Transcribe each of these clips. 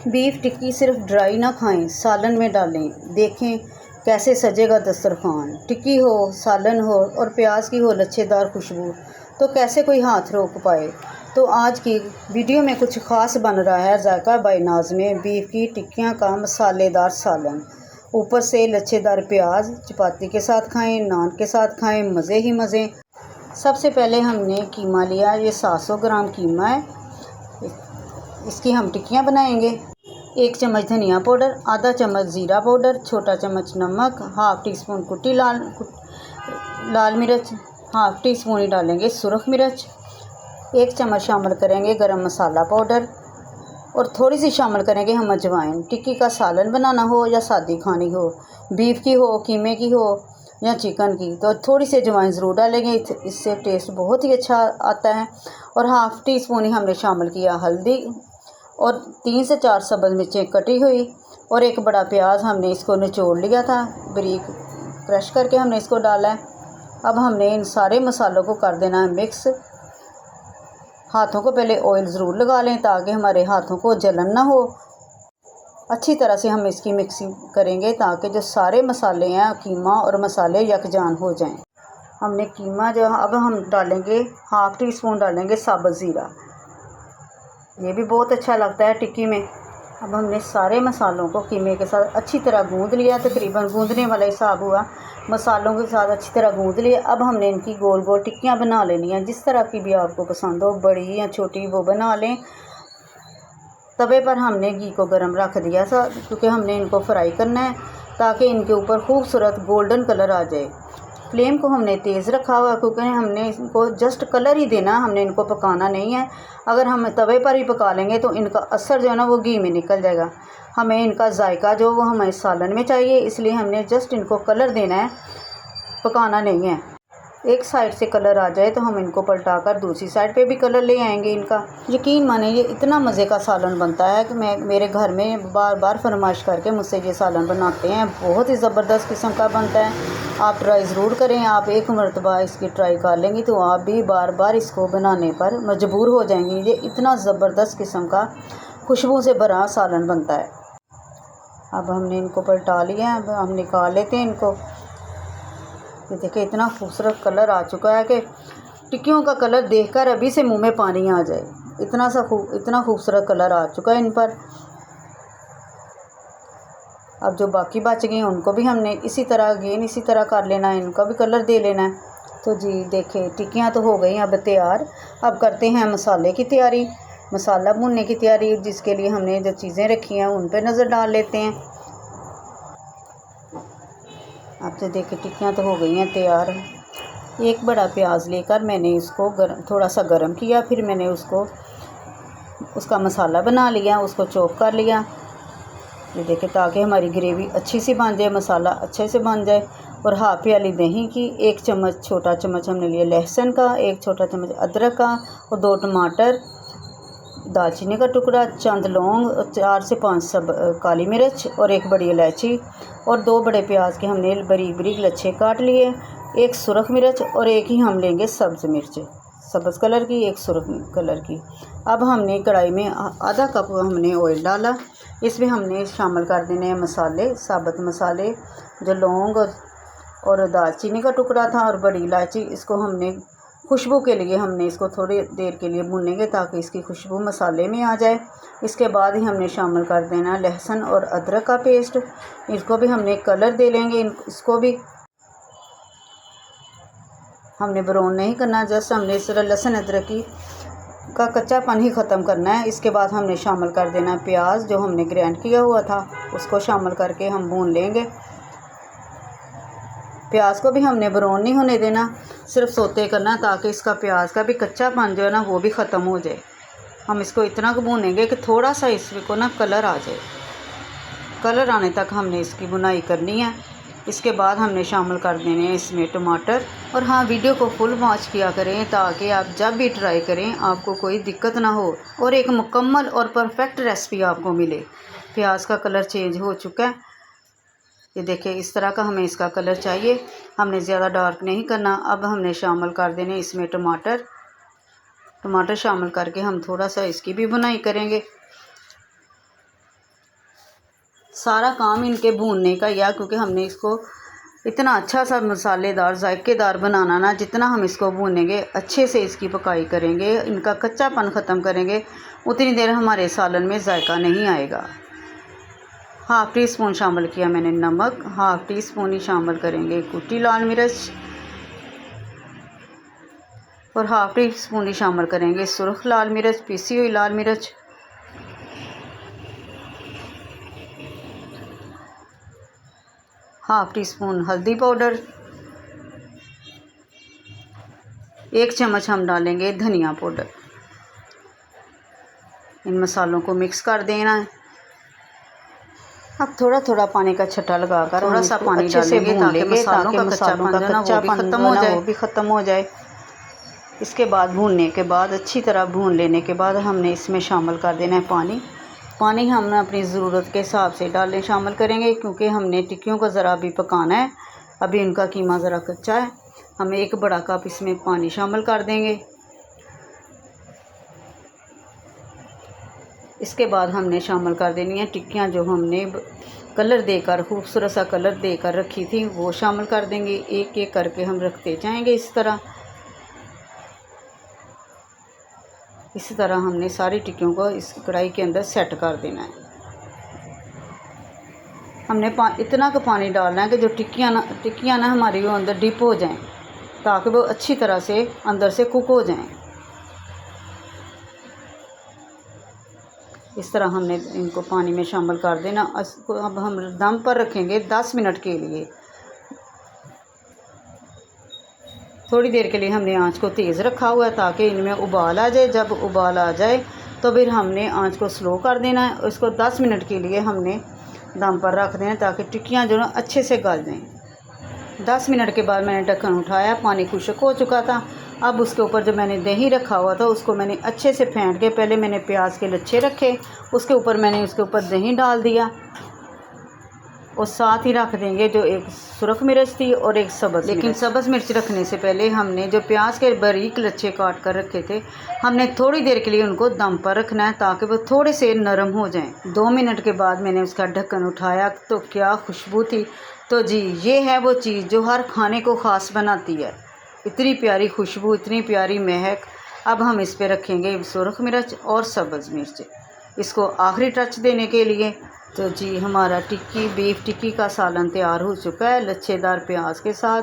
Beef टिक्की सिर्फ dry ना खाएं, सालन में डालें। देखें कैसे सजेगा दस्तरखान। टिक्की हो, सालन हो और प्याज की हो लच्छेदार खुशबू, तो कैसे कोई हाथ रोक पाए। तो आज की वीडियो में कुछ ख़ास बन रहा है जायका बाय नाज़ में बीफ की टिक्कियाँ का मसालेदार सालन। ऊपर से लच्छेदार प्याज, चपाती के साथ खाएं, नान के साथ खाएं, मज़े ही मज़े। सबसे पहले हमने कीमा लिया, ये 700 ग्राम कीमा है। इसकी हम टिक्कियाँ बनाएंगे। 1 चम्मच धनिया पाउडर, आधा चम्मच ज़ीरा पाउडर, छोटा चम्मच नमक, हाफ़ टी स्पून कुटी लाल मिर्च, हाफ़ टी स्पून ही डालेंगे सुरख मिर्च, 1 चम्मच शामिल करेंगे गरम मसाला पाउडर और थोड़ी सी शामिल करेंगे हम अजवाइन। टिक्की का सालन बनाना हो या सादी खानी हो, बीफ की हो, कीमे की हो या चिकन की, तो थोड़ी सी अजवाइन ज़रूर डालेंगे, इससे टेस्ट बहुत ही अच्छा आता है। और हाफ़ टी स्पून ही हमने शामिल किया हल्दी और 3 से 4 सब्ज़ मिर्चें कटी हुई और एक बड़ा प्याज हमने इसको निचोड़ लिया था, बारीक क्रश करके हमने इसको डाला है। अब हमने इन सारे मसालों को कर देना है मिक्स। हाथों को पहले ऑयल ज़रूर लगा लें ताकि हमारे हाथों को जलन ना हो। अच्छी तरह से हम इसकी मिक्सिंग करेंगे ताकि जो सारे मसाले हैं, कीमा और मसाले यकजान हो जाएं। हमने कीमा जो अब हम डालेंगे, हाफ़ टी स्पून डालेंगे साबुत ज़ीरा, ये भी बहुत अच्छा लगता है टिक्की में। अब हमने सारे मसालों को कीमे के साथ अच्छी तरह गूंद लिया, तकरीबन गूंदने वाला हिसाब हुआ, मसालों के साथ अच्छी तरह गूंद लिया। अब हमने इनकी गोल गोल टिक्कियाँ बना लेनी हैं, जिस तरह की भी आपको पसंद हो, बड़ी या छोटी वो बना लें। तवे पर हमने घी को गर्म रख दिया था क्योंकि हमने इनको फ्राई करना है ताकि इनके ऊपर खूबसूरत गोल्डन कलर आ जाए। फ्लेम को हमने तेज़ रखा हुआ क्योंकि हमने इनको जस्ट कलर ही देना, हमने इनको पकाना नहीं है। अगर हम तवे पर ही पका लेंगे तो इनका असर जो है ना वो घी में निकल जाएगा। हमें इनका जायका जो वो हमें सालन में चाहिए, इसलिए हमने जस्ट इनको कलर देना है, पकाना नहीं है। एक साइड से कलर आ जाए तो हम इनको पलटाकर दूसरी साइड पे भी कलर ले आएंगे इनका। यकीन माने ये इतना मज़े का सालन बनता है कि मेरे घर में बार बार फरमाइश करके मुझसे ये सालन बनाते हैं। बहुत ही ज़बरदस्त किस्म का बनता है। आप ट्राई ज़रूर करें। आप एक मरतबा इसकी ट्राई कर लेंगी तो आप भी बार बार इसको बनाने पर मजबूर हो जाएंगी। ये इतना ज़बरदस्त किस्म का खुशबू से भरा सालन बनता है। अब हमने इनको पलटा लिया है, अब हम निकाल लेते हैं इनको। ये देखिए इतना खूबसूरत कलर आ चुका है कि टिक्कियों का कलर देखकर अभी से मुंह में पानी आ जाए। इतना खूबसूरत कलर आ चुका है इन पर। अब जो बाकी बच गए हैं उनको भी हमने इसी तरह कर लेना है, इनका भी कलर दे लेना है। तो जी देखिए टिक्कियाँ तो हो गई अब तैयार। अब करते हैं मसाले की तैयारी, मसाला भूनने की तैयारी, जिसके लिए हमने जो चीज़ें रखी हैं उन पर नज़र डाल लेते हैं। अब तो देखिए टिक्कियाँ तो हो गई हैं तैयार। एक बड़ा प्याज लेकर मैंने इसको थोड़ा सा गर्म किया, फिर मैंने उसका मसाला बना लिया, उसको चॉप कर लिया। ये देखिए ताकि हमारी ग्रेवी अच्छी सी बन जाए, मसाला अच्छे से बन जाए। और हाफ़ प्याली दही की, 1 चम्मच छोटा चम्मच हमने लिया लहसुन का, 1 छोटा चम्मच अदरक का और 2 टमाटर, दालचीनी का टुकड़ा, चंद लौंग, 4 से 5 सब काली मिर्च और 1 बड़ी इलायची और 2 बड़े प्याज के हमने बारीक बारीक लच्छे काट लिए, 1 सुरख मिर्च और 1 ही हम लेंगे सब्ज़ मिर्च, सब्ज़ कलर की, 1 सुरख कलर की। अब हमने कढ़ाई में आधा कप हमने ऑयल डाला। इसमें हमने शामिल कर देने हैं मसाले, साबुत मसाले, जो लौंग और दालचीनी का टुकड़ा था और बड़ी इलायची। इसको हमने खुशबू के लिए हमने इसको थोड़ी देर के लिए भूनेंगे ताकि इसकी खुशबू मसाले में आ जाए। इसके बाद ही हमने शामिल कर देना लहसुन और अदरक का पेस्ट, इसको भी हमने कलर दे लेंगे। इसको भी हमने ब्राउन नहीं करना, जस्ट हमने इस तरह लहसुन अदरक का कच्चापन ही ख़त्म करना है। इसके बाद हमने शामिल कर देना प्याज जो हमने ग्राइंड किया हुआ था, उसको शामिल करके हम भून लेंगे। प्याज को भी हमने ब्राउन नहीं होने देना, सिर्फ सोते करना ताकि इसका प्याज का भी कच्चापन जो है ना वो भी ख़त्म हो जाए। हम इसको इतना भूनेंगे कि थोड़ा सा इसको ना कलर आ जाए। कलर आने तक हमने इसकी बुनाई करनी है। इसके बाद हमने शामिल कर देने हैं इसमें टमाटर। और हाँ, वीडियो को फुल वॉच किया करें ताकि आप जब भी ट्राई करें आपको कोई दिक्कत ना हो और एक मुकम्मल और परफेक्ट रेसिपी आपको मिले। प्याज का कलर चेंज हो चुका है, ये देखिए इस तरह का हमें इसका कलर चाहिए, हमने ज़्यादा डार्क नहीं करना। अब हमने शामिल कर देने इसमें टमाटर शामिल करके हम थोड़ा सा इसकी भी बुनाई करेंगे। सारा काम इनके भूनने का ही है, क्योंकि हमने इसको इतना अच्छा सा मसालेदार जायकेदार बनाना ना, जितना हम इसको भूनेंगे अच्छे से इसकी पकाई करेंगे, इनका कच्चापन ख़त्म करेंगे, उतनी देर हमारे सालन में जायका नहीं आएगा। हाफ़ टी स्पून शामिल किया मैंने नमक, हाफ़ टी स्पून ही शामिल करेंगे कुटी लाल मिर्च और हाफ़ टी स्पून ही शामिल करेंगे सुर्ख लाल मिर्च, पीसी हुई लाल मिर्च। हाफ़ टी स्पून हल्दी पाउडर, 1 चम्मच हम डालेंगे धनिया पाउडर। इन मसालों को मिक्स कर देना है। अब थोड़ा थोड़ा पानी का छट्टा लगाकर थोड़ा सा पानी डालेंगे ताकि मसालों का कच्चापन वो भी ख़त्म हो जाए। इसके बाद भूनने के बाद अच्छी तरह भून लेने के बाद हमने इसमें शामिल कर देना है पानी। पानी हम अपनी ज़रूरत के हिसाब से डालने शामिल करेंगे, क्योंकि हमने टिक्कियों को ज़रा भी पकाना है, अभी इनका कीमा ज़रा कच्चा है। हम 1 बड़ा कप इसमें पानी शामिल कर देंगे। इसके बाद हमने शामिल कर देनी है टिक्कियाँ जो हमने कलर देकर खूबसूरत सा कलर देकर रखी थी, वो शामिल कर देंगे। एक एक करके हम रखते जाएंगे। इसी तरह हमने सारी टिक्कियों को इस कढ़ाई के अंदर सेट कर देना है। हमने इतना का पानी डालना है कि जो टिक्कियाँ ना हमारी वो अंदर डिप हो जाएं, ताकि वो अच्छी तरह से अंदर से कुक हो जाएं। इस तरह हमने इनको पानी में शामिल कर देना। इसको अब हम दम पर रखेंगे 10 मिनट के लिए। थोड़ी देर के लिए हमने आंच को तेज़ रखा हुआ है ताकि इनमें उबाल आ जाए। जब उबाल आ जाए तो फिर हमने आंच को स्लो कर देना है। इसको 10 मिनट के लिए हमने दम पर रख देना ताकि टिक्कियाँ जो ना अच्छे से गल जाएँ। 10 मिनट के बाद मैंने ढक्कन उठाया, पानी खुश्क हो चुका था। अब उसके ऊपर जो मैंने दही रखा हुआ था उसको मैंने अच्छे से फेंट के, पहले मैंने प्याज के लच्छे रखे, उसके ऊपर मैंने दही डाल दिया और साथ ही रख देंगे जो एक सुरख मिर्च थी और एक सब्ज़। लेकिन सब्ज़ मिर्च रखने से पहले हमने जो प्याज के बारीक लच्छे काट कर रखे थे, हमने थोड़ी देर के लिए उनको दम पर रखना है ताकि वो थोड़े से नरम हो जाएं। 2 मिनट के बाद मैंने उसका ढक्कन उठाया तो क्या खुशबू थी। तो जी ये है वो चीज़ जो हर खाने को ख़ास बनाती है। इतनी प्यारी खुशबू, इतनी प्यारी महक। अब हम इस पर रखेंगे सुरख मिर्च और सब्ज़ मिर्च, इसको आखिरी टच देने के लिए। तो जी हमारा बीफ टिक्की का सालन तैयार हो चुका है, लच्छेदार प्याज के साथ।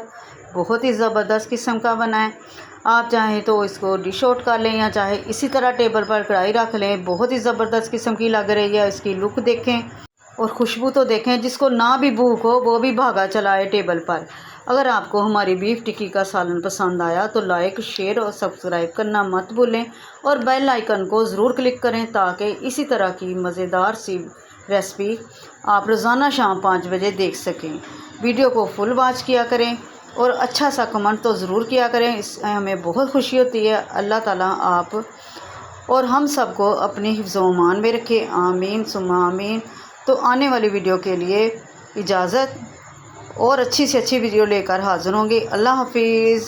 बहुत ही ज़बरदस्त किस्म का बना है। आप चाहें तो इसको डिश आउट कर लें या चाहे इसी तरह टेबल पर कढ़ाई रख लें। बहुत ही ज़बरदस्त किस्म की लग रही है। इसकी लुक देखें और खुशबू तो देखें, जिसको ना भी भूख हो वो भी भागा चलाए टेबल पर। अगर आपको हमारी बीफ टिक्की का सालन पसंद आया तो लाइक, शेयर और सब्सक्राइब करना मत भूलें और बेल आइकन को ज़रूर क्लिक करें ताकि इसी तरह की मज़ेदार सी रेसिपी आप रोज़ाना शाम 5 बजे देख सकें। वीडियो को फुल वॉच किया करें और अच्छा सा कमेंट तो ज़रूर किया करें, इससे हमें बहुत खुशी होती है। अल्लाह ताला आप और हम सबको अपने हिफ्ज़-ओ-अमान में रखे। आमीन सुम्मा आमीन। तो आने वाली वीडियो के लिए इजाज़त, और अच्छी से अच्छी वीडियो लेकर हाज़िर होंगे। अल्लाह हाफिज़।